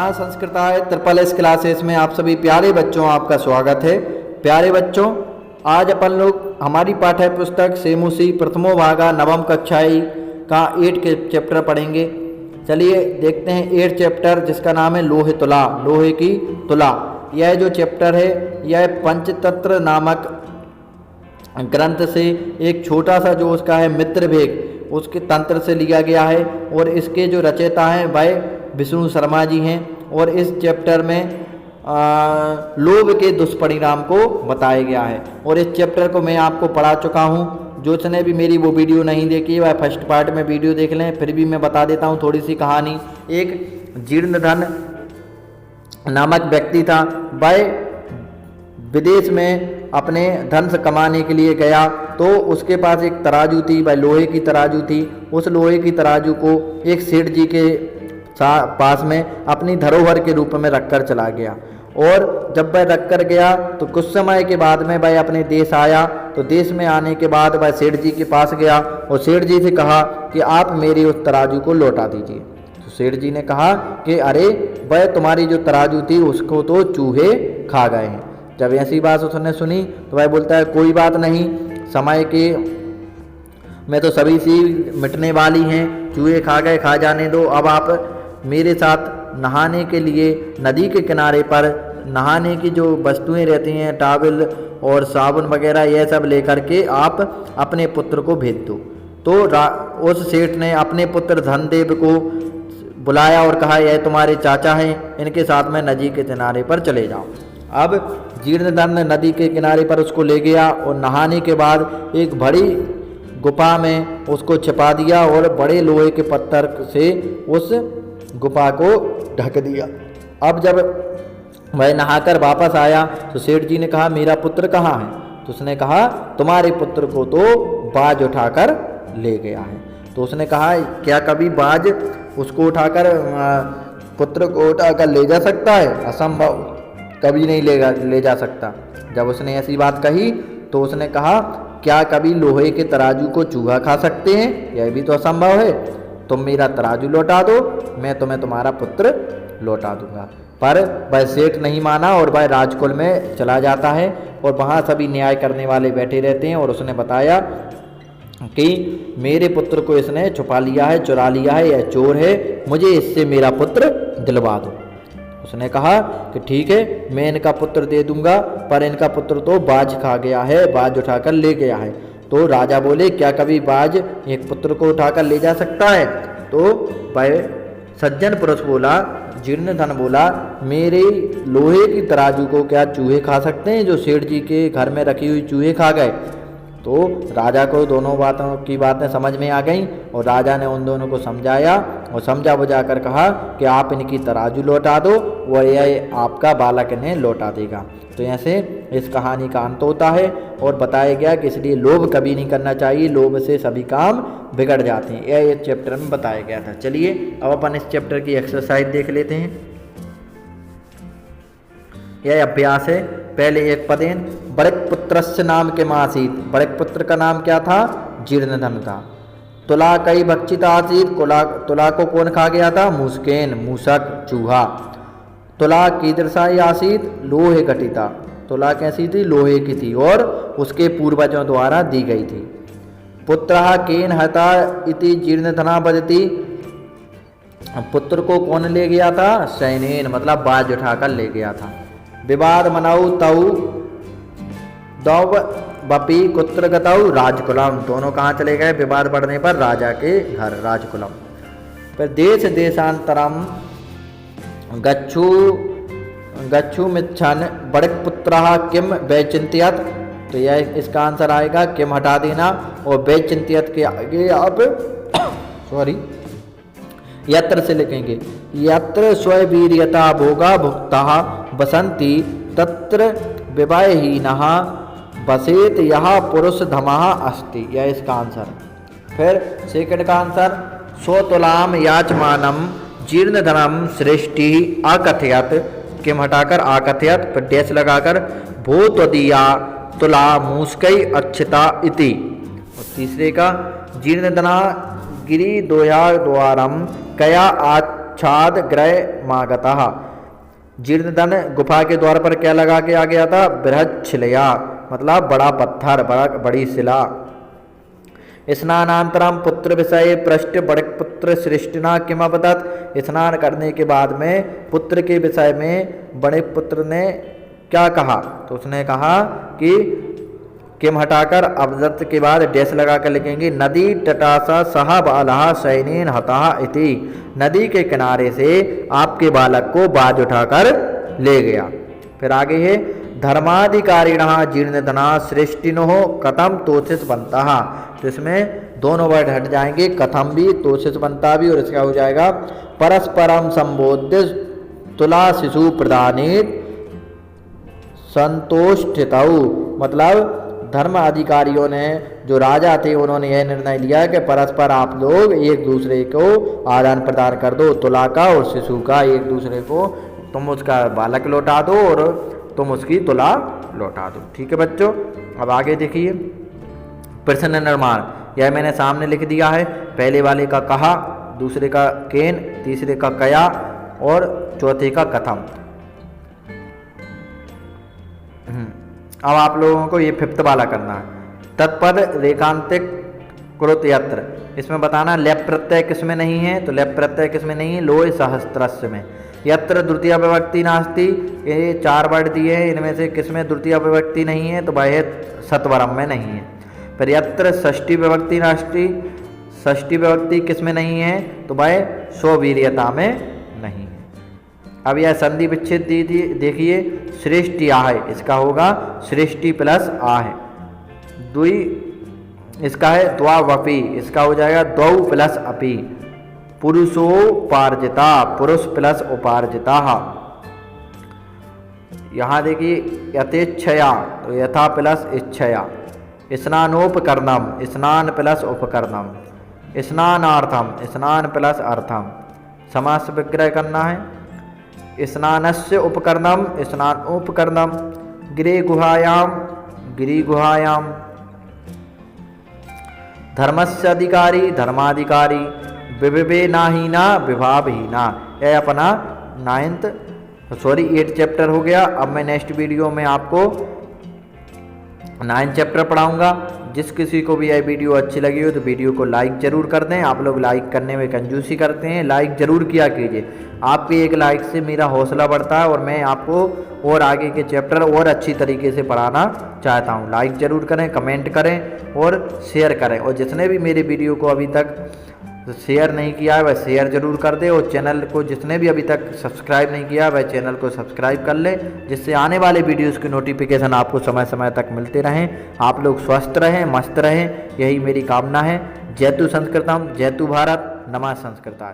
नमः संस्कृताय triple S classes में आप सभी प्यारे बच्चों आपका स्वागत है। प्यारे बच्चों, आज अपन लोग हमारी पाठ्य पुस्तक सेमुसी प्रथमो भागा नवम कक्षाई का 8 के चैप्टर पढ़ेंगे। चलिए देखते हैं 8 चैप्टर, जिसका नाम है लोहे तुला, लोहे की तुला। यह जो चैप्टर है यह पंचतंत्र नामक ग्रंथ से एक छोटा सा जो उसका है मित्रभेद उसके तंत्र से लिया गया है, और इसके जो रचयिता हैं वह विष्णु शर्मा जी हैं। और इस चैप्टर में लोभ के दुष्परिणाम को बताया गया है, और इस चैप्टर को मैं आपको पढ़ा चुका हूँ। जिसने भी मेरी वो वीडियो नहीं देखी वह फर्स्ट पार्ट में वीडियो देख लें। फिर भी मैं बता देता हूँ थोड़ी सी कहानी। एक जीर्णधन नामक व्यक्ति था, वह विदेश में अपने धन से कमाने के लिए गया, तो उसके पास एक तराजू थी, वह लोहे की तराजू थी। उस लोहे की तराजू को एक सेठ जी के पास में अपनी धरोहर के रूप में रखकर चला गया। और जब वह रख कर गया तो कुछ समय के बाद में वह अपने देश आया। तो देश में आने के बाद वह सेठ जी के पास गया और सेठ जी से कहा कि आप मेरी उस तराजू को लौटा दीजिए। तो सेठ जी ने कहा कि अरे वह तुम्हारी जो तराजू थी उसको तो चूहे खा गए हैं। जब ऐसी बात उसने सुनी तो वह बोलता है कोई बात नहीं, समय के मैं तो सभी सी मिटने वाली हैं, चूहे खा गए, खा जाने दो। अब आप मेरे साथ नहाने के लिए नदी के किनारे पर नहाने की जो वस्तुएं रहती हैं, टॉवल और साबुन वगैरह, यह सब लेकर के आप अपने पुत्र को भेज दो। तो उस सेठ ने अपने पुत्र धनदेव को बुलाया और कहा यह तुम्हारे चाचा हैं, इनके साथ में नदी के किनारे पर चले जाओ। अब जीर्णधन नदी के किनारे पर उसको ले गया और नहाने के बाद एक बड़ी गुफा में उसको छिपा दिया और बड़े लोहे के पत्थर से उस गुफा को ढक दिया। अब जब वह नहाकर वापस आया तो सेठ जी ने कहा मेरा पुत्र कहाँ है? तो उसने कहा तुम्हारे पुत्र को तो बाज उठाकर ले गया है। तो उसने कहा क्या कभी बाज उसको उठाकर पुत्र को उठाकर ले जा सकता है? असंभव, कभी नहीं ले जा सकता। जब उसने ऐसी बात कही तो उसने कहा क्या कभी लोहे के तराजू को चूहा खा सकते हैं? यह भी तो असंभव है। तुम मेरा तराजू लौटा दो, मैं तुम्हें तुम्हारा पुत्र लौटा दूंगा। पर वह सेठ नहीं माना और वह राजकुल में चला जाता है, और वहाँ सभी न्याय करने वाले बैठे रहते हैं। और उसने बताया कि मेरे पुत्र को इसने छुपा लिया है, चुरा लिया है, यह चोर है, मुझे इससे मेरा पुत्र दिलवा दो। उसने कहा कि ठीक है, मैं इनका पुत्र दे दूंगा, पर इनका पुत्र तो बाज खा गया है, बाज उठाकर ले गया है। तो राजा बोले क्या कभी बाज एक पुत्र को उठाकर ले जा सकता है? तो वह सज्जन पुरुष बोला, जीर्णधन बोला मेरे लोहे की तराजू को क्या चूहे खा सकते हैं, जो सेठ जी के घर में रखी हुई चूहे खा गए? तो राजा को दोनों बातों की बातें समझ में आ गईं, और राजा ने उन दोनों को समझाया और समझा बुझा कर कहा कि आप इनकी तराजू लौटा दो, वह यह आपका बालक इन्हें लौटा देगा। तो ऐसे इस कहानी का अंत होता है, और बताया गया कि इसलिए लोभ कभी नहीं करना चाहिए, लोभ से सभी काम बिगड़ जाते हैं। यह इस चैप्टर में बताया गया था। चलिए अब अपन इस चैप्टर की एक्सरसाइज देख लेते हैं। यह अभ्यास है। पहले एक पदेन बड़क पुत्रस्य नाम के मासीत, बड़क पुत्र का नाम क्या था? जीर्णधन था। तुला कई भक्षिता आसीत, तुला को कौन खा गया था? मूसकेन, मूसक, चूहा। तुला कीदृशाई आसीत, लोहे घटिता, तुला कैसी थी? लोहे की थी, और उसके पूर्वजों द्वारा दी गई थी। पुत्रः केन हता इति जीर्णधना बजती, पुत्र को कौन ले गया था? सैनेन, मतलब बाज उठाकर ले गया था। विवाद मनाऊ तऊ दौ बपी कुत्र गतऊ राजकुलम, दोनों कहाँ चले गए? विवाद बढ़ने पर राजा के घर, राजकुलम। फिर देश देशांतरम गच्छू मिच्छन बड़क पुत्रः किम वैचिंत्यत, तो यह इसका आंसर आएगा किम हटा देना, और वैचिंत्यत के आगे आप यत्र से लिखेंगे। यत्र स्ववीर्यता भोगा भुक्ता बसंती तत्र विवाहहीनः बसेत यह पुरुष धमः अस्ति, यह इसका आंसर। फिर सेकंड का आंसर स्वतुलाम याचमानम जीर्णधनम सृष्टि अकथयत, किम हटाकर आकथयत, फिर डैश लगाकर भूत्वदीया तुला मूस्कई अच्छता इति। और तीसरे का जीर्णधना गिरी दोया द्वारम कया छाद ग्रह मागतः। जीर्णधन गुफा के द्वार पर क्या लगा के आ गया था? बृहद शिलया, मतलब बड़ा पत्थर, बड़ी शिला। स्नानांतरम पुत्र विषय पृष्ठ बड़पुत्र सृष्टिना किम अवदत्। स्नान करने के बाद में पुत्र के विषय में बड़े पुत्र ने क्या कहा? तो उसने कहा कि किम हटाकर अवदत्त के बाद डैश लगा कर लिखेंगे नदी तटासा सह बालहा सैनेन हतः इति। नदी के किनारे से आपके बालक को बाज उठाकर ले गया। फिर आगे है धर्माधिकारिणः जीर्णधना सृष्टिनो कथम तोषित बनता। तो इसमें दोनों वर्ड हट जाएंगे, कथम भी तोषित बनता भी, और इसका हो जाएगा परस्परम संबोध्य तुला शिशु प्रदानित संतोषितौ। मतलब धर्म अधिकारियों ने, जो राजा थे, उन्होंने यह निर्णय लिया कि परस्पर आप लोग एक दूसरे को आदान प्रदान कर दो, तुला का और शिशु का। एक दूसरे को तुम उसका बालक लौटा दो और तुम उसकी तुला लौटा दो। ठीक है बच्चों, अब आगे देखिए प्रश्न निर्माण। यह मैंने सामने लिख दिया है। पहले वाले का कहा, दूसरे का केन, तीसरे का कया और चौथे का कथम। अब आप लोगों को ये फिफ्थ वाला करना है। तत्पद रेखांतिक कृत यत्र। इसमें बताना लेप प्रत्यय किसमें नहीं है, तो लेप प्रत्यय किसमें नहीं है? लोय सहस्त्रस्य में। यत्र द्वितीय विभक्ति नास्ति। ये 4 वर्ड दिए हैं, इनमें से किसमें द्वितीय विभक्ति नहीं है? तो वह सत्वरम में नहीं है। फिर यत्र षष्ठी विभक्ति नास्ति। षष्ठी विभक्ति किसमें नहीं है? तो वह स्ववीर्यता में नहीं है। अब यह संधि विच्छेद देखिए, सृष्टि आ है, इसका होगा सृष्टि प्लस आ है। द्वि इसका है द्वावपि, इसका हो जाएगा द्वौ प्लस अपि। पुरुषोपार्जिता, पुरुष प्लस उपार्जिता। यहाँ देखिए यथेच्छया, तो यथा प्लस इच्छया। स्नानोपकरणम, स्नान प्लस उपकरणम। स्नानार्थम, स्नान प्लस अर्थम। समास विग्रह करना है। स्नानस्य उपकरणम, स्नान उपकरणम। गृह गुहायाम, गृह गुहायाम। धर्मस्य अधिकारी, धर्माधिकारी। विवेनाहीना, विभावहीना। यह अपना 8th चैप्टर हो गया। अब मैं नेक्स्ट वीडियो में आपको 9 चैप्टर पढ़ाऊंगा। जिस किसी को भी यह वीडियो अच्छी लगी हो तो वीडियो को लाइक ज़रूर कर दें। आप लोग लाइक करने में कंजूसी करते हैं, लाइक ज़रूर किया कीजिए। आपके एक लाइक से मेरा हौसला बढ़ता है और मैं आपको और आगे के चैप्टर और अच्छी तरीके से पढ़ाना चाहता हूँ। लाइक ज़रूर करें, कमेंट करें और शेयर करें। और जिसने भी मेरे वीडियो को अभी तक शेयर नहीं किया है वह शेयर जरूर कर दे, और चैनल को जिसने भी अभी तक सब्सक्राइब नहीं किया वह चैनल को सब्सक्राइब कर ले, जिससे आने वाले वीडियोस की नोटिफिकेशन आपको समय समय तक मिलते रहें। आप लोग स्वस्थ रहें, मस्त रहें, यही मेरी कामना है। जयतु संस्कृतम, जयतु भारत, नमः संस्कृताय।